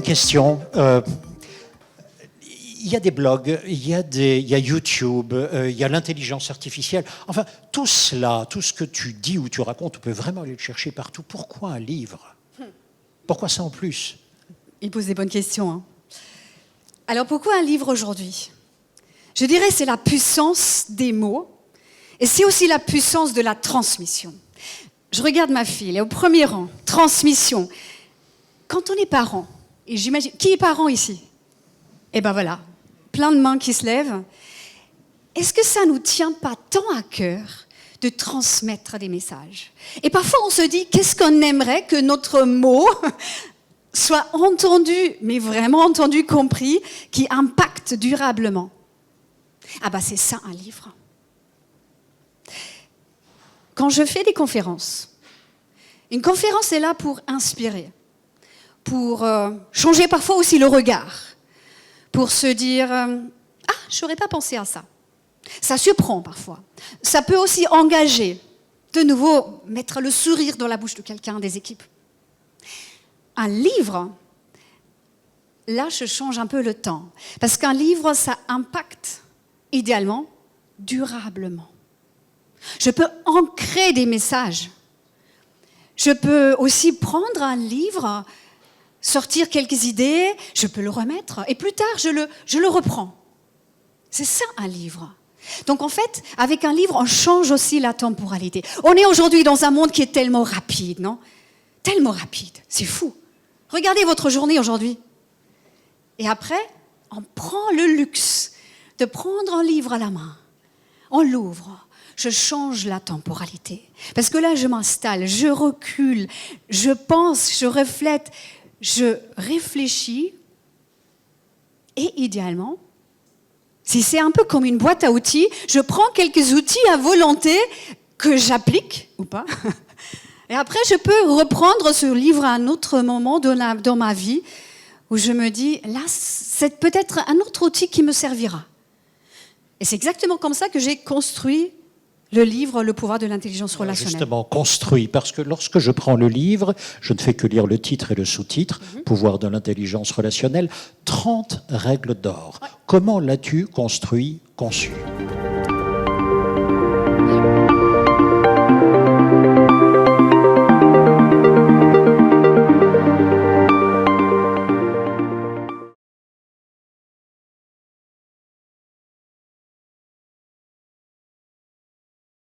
question. Il y a des blogs, il y a YouTube, il y a l'intelligence artificielle. Enfin, tout cela, tout ce que tu dis ou tu racontes, on peut vraiment aller le chercher partout. Pourquoi un livre? Pourquoi ça en plus? Il pose des bonnes questions. Hein. Alors pourquoi un livre aujourd'hui? Je dirais c'est la puissance des mots et c'est aussi la puissance de la transmission. Je regarde ma fille, elle est au premier rang, transmission. Quand on est parent, et j'imagine... Qui est parent ici? Eh ben voilà, plein de mains qui se lèvent. Est-ce que ça ne nous tient pas tant à cœur de transmettre des messages? Et parfois on se dit, qu'est-ce qu'on aimerait que notre mot soit entendu, mais vraiment entendu, compris, qui impacte durablement? Ah ben c'est ça un livre. Quand je fais des conférences, une conférence est là pour inspirer, pour changer parfois aussi le regard, pour se dire « Ah, je n'aurais pas pensé à ça ». Ça surprend parfois. Ça peut aussi engager, de nouveau, mettre le sourire dans la bouche de quelqu'un des équipes. Un livre, là, je change un peu le temps. Parce qu'un livre, ça impacte, idéalement, durablement. Je peux ancrer des messages. Je peux aussi prendre un livre, sortir quelques idées, je peux le remettre, et plus tard, je le reprends. C'est ça, un livre. Donc, en fait, avec un livre, on change aussi la temporalité. On est aujourd'hui dans un monde qui est tellement rapide, non? Tellement rapide, c'est fou. Regardez votre journée aujourd'hui. Et après, on prend le luxe de prendre un livre à la main. On l'ouvre. Je change la temporalité. Parce que là, je m'installe, je recule, je pense, je reflète, je réfléchis. Et idéalement, si c'est un peu comme une boîte à outils, je prends quelques outils à volonté que j'applique ou pas. Et après, je peux reprendre ce livre à un autre moment dans ma vie où je me dis, là, c'est peut-être un autre outil qui me servira. Et c'est exactement comme ça que j'ai construit le livre « Le pouvoir de l'intelligence relationnelle ». Justement, construit, parce que lorsque je prends le livre, je ne fais que lire le titre et le sous-titre, Pouvoir de l'intelligence relationnelle, 30 règles d'or. Ouais. Comment l'as-tu construit, conçu?